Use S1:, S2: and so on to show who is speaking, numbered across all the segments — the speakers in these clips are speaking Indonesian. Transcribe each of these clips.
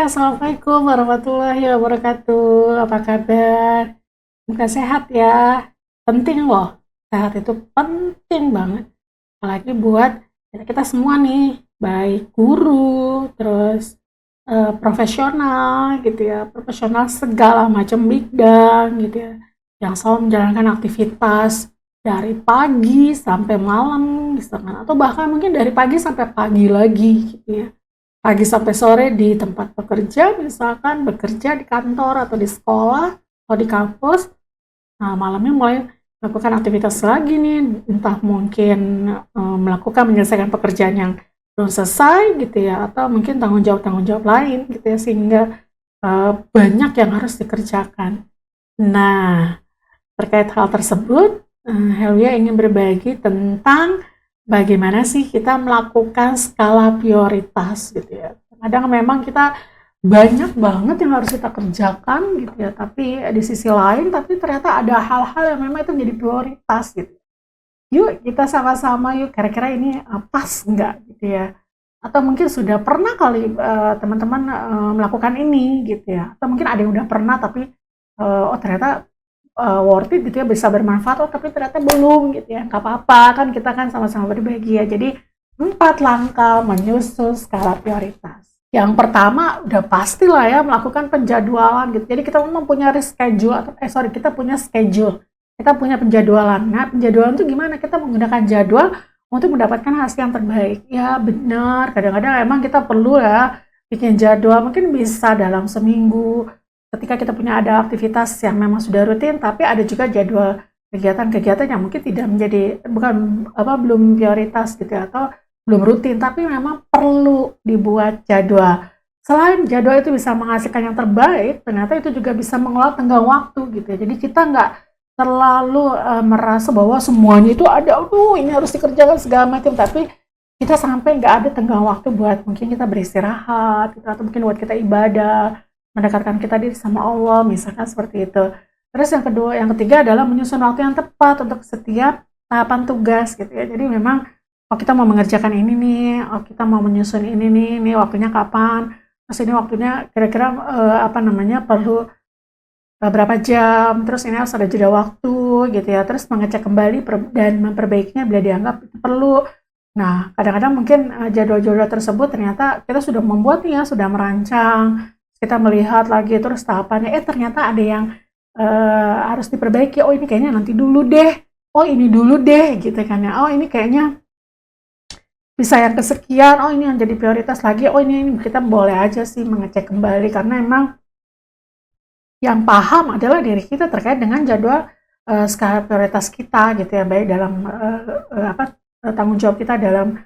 S1: Assalamualaikum warahmatullahi wabarakatuh. Apa kabar? Semoga sehat ya. Penting loh. Sehat itu penting banget. Apalagi buat kita semua nih, baik guru, terus profesional gitu ya, profesional segala macam bidang gitu ya, yang selalu menjalankan aktivitas dari pagi sampai malam misalkan, atau bahkan mungkin dari pagi sampai pagi lagi gitu ya, pagi sampai sore di tempat bekerja, misalkan bekerja di kantor atau di sekolah atau di kampus. Nah, malamnya mulai melakukan aktivitas lagi nih, entah mungkin melakukan menyelesaikan pekerjaan yang belum selesai gitu ya, atau mungkin tanggung jawab lain gitu ya, sehingga banyak yang harus dikerjakan. Nah, terkait hal tersebut, Helwia ingin berbagi tentang bagaimana sih kita melakukan skala prioritas gitu ya. Kadang memang kita banyak banget yang harus kita kerjakan gitu ya, tapi di sisi lain tapi ternyata ada hal-hal yang memang itu menjadi prioritas gitu. Yuk kita sama-sama yuk, kira-kira ini pas nggak gitu ya. Atau mungkin sudah pernah kali teman-teman melakukan ini gitu ya. Atau mungkin ada yang udah pernah tapi oh ternyata worth it gitu ya, bisa bermanfaat, oh tapi ternyata belum gitu ya, nggak apa-apa kan, kita kan sama-sama berbagi ya. Jadi 4 langkah menyusun skala prioritas. Yang pertama udah pastilah ya, melakukan penjadwalan gitu. Jadi kita mempunyai schedule atau kita punya schedule, kita punya penjadwalan. Nah, penjadwalan itu gimana? Kita menggunakan jadwal untuk mendapatkan hasil yang terbaik. Ya benar, kadang-kadang emang kita perlu ya bikin jadwal, mungkin bisa dalam seminggu, ketika kita punya ada aktivitas yang memang sudah rutin, tapi ada juga jadwal kegiatan-kegiatan yang mungkin tidak menjadi, bukan belum prioritas gitu ya, atau belum rutin, tapi memang perlu dibuat jadwal. Selain jadwal itu bisa menghasilkan yang terbaik, ternyata itu juga bisa mengelola tenggang waktu gitu ya. Jadi kita nggak terlalu merasa bahwa semuanya itu ada, ini harus dikerjakan segala macam, tapi kita sampai nggak ada tenggang waktu buat mungkin kita beristirahat, gitu, atau mungkin buat kita ibadah, mendekatkan kita diri sama Allah, misalkan seperti itu. Terus yang kedua, yang ketiga adalah menyusun waktu yang tepat untuk setiap tahapan tugas gitu ya. Jadi memang, oh kita mau mengerjakan ini nih, oh kita mau menyusun ini waktunya kapan, terus ini waktunya kira-kira perlu berapa jam, terus ini harus ada jeda waktu gitu ya, terus mengecek kembali dan memperbaikinya bila dianggap itu perlu. Nah, kadang-kadang mungkin jadwal-jadwal tersebut ternyata kita sudah membuatnya, sudah merancang, kita melihat lagi terus tahapannya, ternyata ada yang harus diperbaiki, oh ini kayaknya nanti dulu deh, oh ini dulu deh gitu kan ya, oh ini kayaknya bisa yang kesekian, oh ini yang jadi prioritas lagi, oh ini kita boleh aja sih mengecek kembali, karena emang yang paham adalah diri kita terkait dengan jadwal skala prioritas kita gitu ya, baik dalam tanggung jawab kita dalam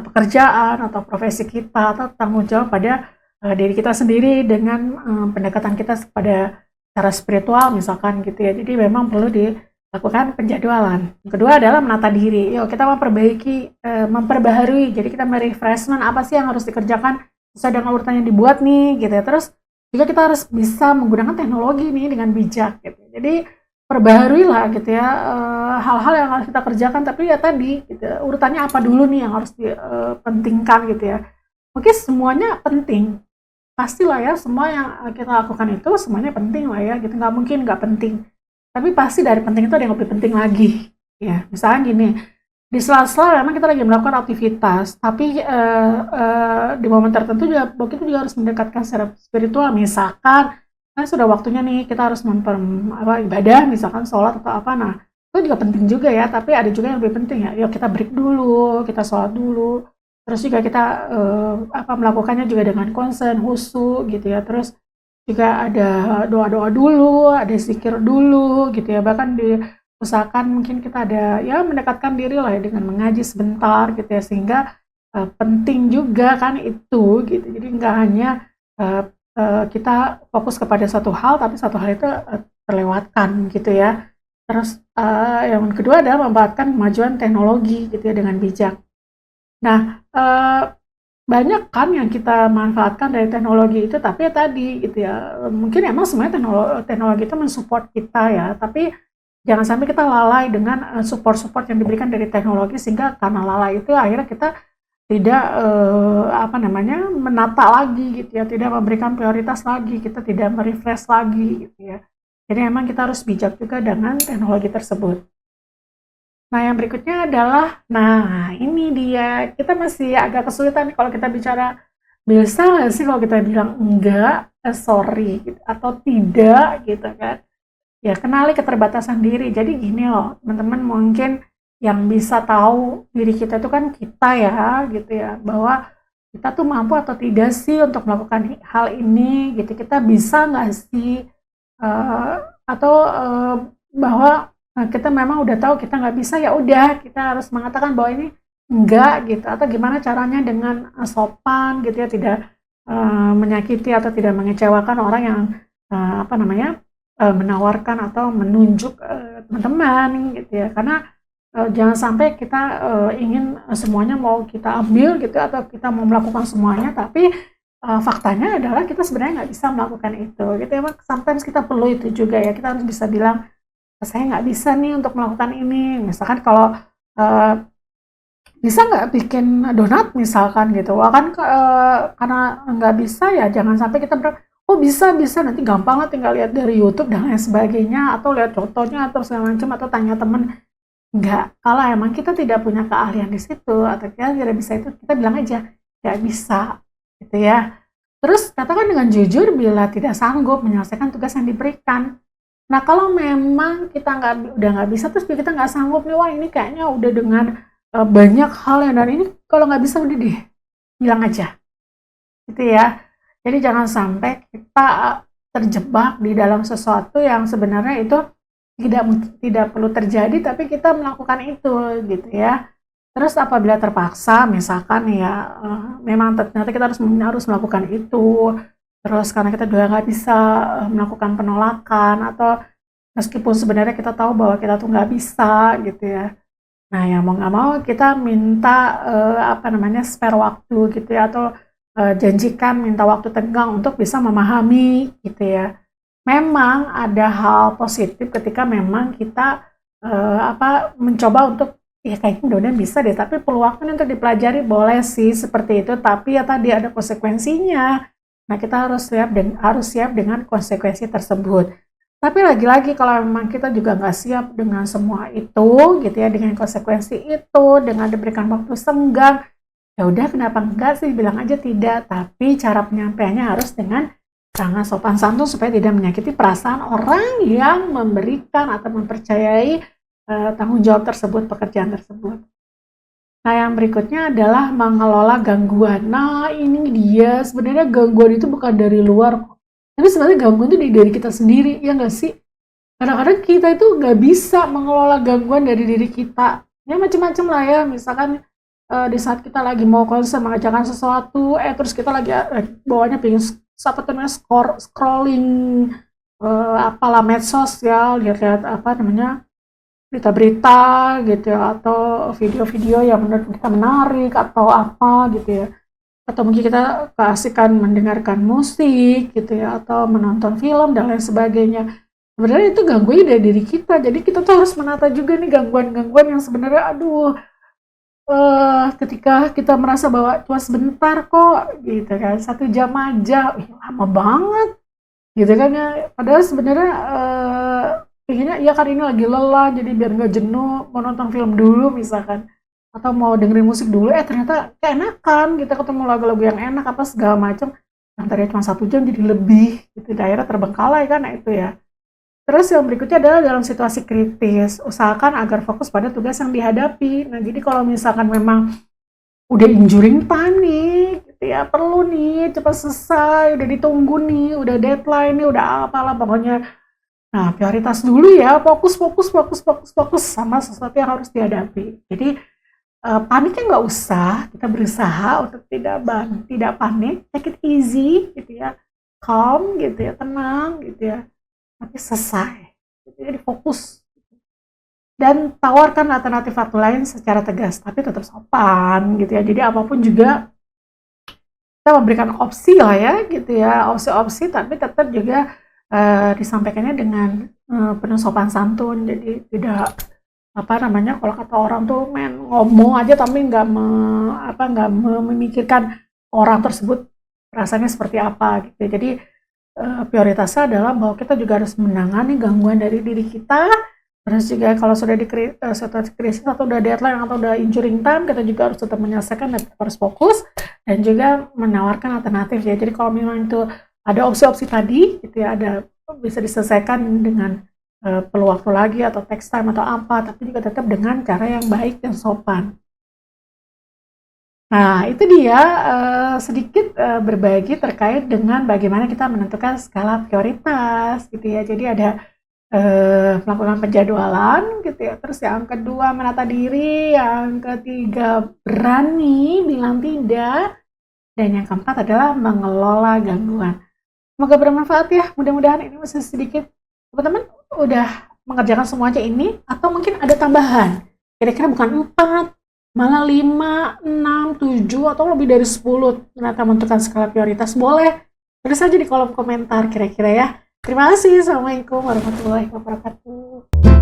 S1: pekerjaan atau profesi kita, atau tanggung jawab pada diri kita sendiri dengan pendekatan kita kepada cara spiritual misalkan gitu ya. Jadi memang perlu dilakukan penjadwalan. Yang kedua adalah menata diri. Yuk kita memperbaiki, memperbaharui. Jadi kita merefreshment apa sih yang harus dikerjakan sesuai dengan urutan yang dibuat nih gitu ya. Terus juga kita harus bisa menggunakan teknologi nih dengan bijak gitu. Jadi perbaharui lah gitu ya hal-hal yang harus kita kerjakan, tapi ya tadi gitu, urutannya apa dulu nih yang harus dipentingkan gitu ya. Mungkin semuanya penting, pastilah ya, semua yang kita lakukan itu semuanya penting lah ya gitu, nggak mungkin nggak penting, tapi pasti dari penting itu ada yang lebih penting lagi ya. Misalnya gini, di sela-sela memang kita lagi melakukan aktivitas, tapi di momen tertentu juga kita juga harus mendekatkan secara spiritual, misalkan kan sudah waktunya nih kita harus ibadah, misalkan sholat atau apa. Nah, itu juga penting juga ya, tapi ada juga yang lebih penting ya. Yuk kita break dulu, kita sholat dulu. Terus juga kita melakukannya juga dengan concern, khusyuk gitu ya. Terus juga ada doa-doa dulu, ada zikir dulu gitu ya. Bahkan diusahakan mungkin kita ada ya mendekatkan diri lah ya dengan mengaji sebentar gitu ya, sehingga penting juga kan itu gitu. Jadi nggak hanya kita fokus kepada satu hal, tapi satu hal itu terlewatkan gitu ya. Terus yang kedua adalah memanfaatkan kemajuan teknologi gitu ya dengan bijak. Nah, banyak kan yang kita manfaatkan dari teknologi itu, tapi ya tadi gitu ya, mungkin emang sebenarnya teknologi itu mensupport kita ya, tapi jangan sampai kita lalai dengan support-support yang diberikan dari teknologi, sehingga karena lalai itu akhirnya kita tidak apa namanya, menata lagi gitu ya, tidak memberikan prioritas lagi, kita tidak merefresh lagi gitu ya. Jadi memang kita harus bijak juga dengan teknologi tersebut. Nah, yang berikutnya adalah, nah ini dia, kita masih agak kesulitan kalau kita bicara, bisa nggak sih kalau kita bilang enggak, sorry, gitu, atau tidak gitu kan. Ya, kenali keterbatasan diri. Jadi gini loh, teman-teman mungkin yang bisa tahu diri kita itu kan kita ya, gitu ya, bahwa kita tuh mampu atau tidak sih untuk melakukan hal ini, gitu. Kita bisa nggak sih, atau bahwa kita memang udah tahu kita nggak bisa, ya udah kita harus mengatakan bahwa ini enggak gitu, atau gimana caranya dengan sopan gitu ya, tidak menyakiti atau tidak mengecewakan orang yang apa namanya, menawarkan atau menunjuk teman-teman gitu ya, karena jangan sampai kita ingin semuanya mau kita ambil gitu atau kita mau melakukan semuanya, tapi faktanya adalah kita sebenarnya nggak bisa melakukan itu gitu ya. Sometimes kita perlu itu juga ya, kita harus bisa bilang, saya nggak bisa nih untuk melakukan ini. Misalkan kalau bisa nggak bikin donat misalkan gitu, wah kan karena nggak bisa ya jangan sampai kita bilang, oh bisa bisa, nanti gampang lah tinggal lihat dari YouTube dan lain sebagainya, atau lihat contohnya atau segala macam, atau tanya temen. Enggak, kalau emang kita tidak punya keahlian di situ atau kita tidak bisa itu, kita bilang aja nggak bisa gitu ya. Terus katakan dengan jujur bila tidak sanggup menyelesaikan tugas yang diberikan. Nah, kalau memang kita udah nggak bisa, terus kita nggak sanggup nih, wah ini kayaknya udah dengan banyak hal yang, dan ini kalau nggak bisa udah deh, bilang aja gitu ya. Jadi jangan sampai kita terjebak di dalam sesuatu yang sebenarnya itu tidak tidak perlu terjadi, tapi kita melakukan itu gitu ya. Terus apabila terpaksa, misalkan ya memang ternyata kita harus melakukan itu, terus karena kita juga nggak bisa melakukan penolakan, atau meskipun sebenarnya kita tahu bahwa kita tuh nggak bisa gitu ya. Nah, ya mau nggak mau kita minta apa namanya, spare waktu gitu ya, atau janjikan minta waktu tenggang untuk bisa memahami gitu ya. Memang ada hal positif ketika memang kita apa, mencoba untuk ya kayaknya udah bisa deh, tapi perlu waktu untuk dipelajari, boleh sih seperti itu, tapi ya tadi ada konsekuensinya. Nah, kita harus siap dengan konsekuensi tersebut. Tapi lagi-lagi kalau memang kita juga nggak siap dengan semua itu gitu ya, dengan konsekuensi itu, dengan diberikan waktu senggang, ya udah kenapa enggak sih, bilang aja tidak, tapi cara penyampaiannya harus dengan sangat sopan santun supaya tidak menyakiti perasaan orang yang memberikan atau mempercayai tanggung jawab tersebut, pekerjaan tersebut. Nah, yang berikutnya adalah mengelola gangguan. Nah, ini dia, sebenarnya gangguan itu bukan dari luar, tapi sebenarnya gangguan itu dari diri kita sendiri, ya nggak sih? Kadang-kadang kita itu nggak bisa mengelola gangguan dari diri kita. Ya macam-macam lah ya, misalkan di saat kita lagi mau konsen mengerjakan sesuatu, terus kita lagi bawahnya pengen apa namanya, scrolling apalah medsos ya, lihat-lihat apa namanya, berita-berita gitu ya, atau video-video yang menurut kita menarik atau apa gitu ya, atau mungkin kita keasikan mendengarkan musik gitu ya, atau menonton film dan lain sebagainya. Sebenarnya itu gangguan dari diri kita, jadi kita tuh harus menata juga nih gangguan-gangguan yang sebenarnya aduh, ketika kita merasa bahwa cuma sebentar kok gitu kan, 1 jam aja, lama banget gitu kan ya, padahal sebenarnya pengennya ya kan ini lagi lelah, jadi biar nggak jenuh mau nonton film dulu misalkan, atau mau dengerin musik dulu, ternyata keenakan kita ketemu lagu-lagu yang enak apa segala macam, yang tadinya cuma 1 jam jadi lebih gitu, daerah terbengkalai kan, nah itu ya. Terus yang berikutnya adalah dalam situasi kritis, usahakan agar fokus pada tugas yang dihadapi. Nah, jadi kalau misalkan memang udah injuring panik gitu ya, perlu nih cepat selesai, udah ditunggu nih, udah deadline nih, udah apalah pokoknya. Nah, prioritas dulu ya, fokus sama sesuatu yang harus dihadapi. Jadi paniknya nggak usah, kita berusaha untuk tidak panik, take it easy gitu ya, calm gitu ya, tenang gitu ya, tapi selesai. Jadi fokus dan tawarkan alternatif waktu lain secara tegas, tapi tetap sopan gitu ya. Jadi apapun juga kita memberikan opsi lah ya gitu ya, opsi-opsi, tapi tetap juga disampaikannya dengan penuh sopan santun. Jadi tidak apa namanya, kalau kata orang tuh main ngomong aja tapi nggak memikirkan orang tersebut rasanya seperti apa gitu. Jadi prioritasnya adalah bahwa kita juga harus menangani gangguan dari diri kita. Terus juga kalau sudah di situasi krisis atau udah deadline atau udah injuring time, kita juga harus tetap menyelesaikan dan tetap harus fokus dan juga menawarkan alternatif ya. Jadi kalau memang itu ada opsi-opsi tadi gitu ya, ada bisa diselesaikan dengan perlu waktu lagi atau text time atau apa, tapi juga tetap dengan cara yang baik dan sopan. Nah, itu dia sedikit berbagi terkait dengan bagaimana kita menentukan skala prioritas gitu ya. Jadi ada melakukan penjadwalan gitu ya. Terus yang kedua menata diri, yang ketiga berani bilang tidak, dan yang keempat adalah mengelola gangguan. Semoga bermanfaat ya. Mudah-mudahan ini masih sedikit. Teman-teman udah mengerjakan semuanya ini atau mungkin ada tambahan? Kira-kira bukan 4, malah 5, 6, 7 atau lebih dari 10 ternyata menentukan skala prioritas. Boleh tulis aja di kolom komentar kira-kira ya. Terima kasih. Assalamualaikum warahmatullahi wabarakatuh.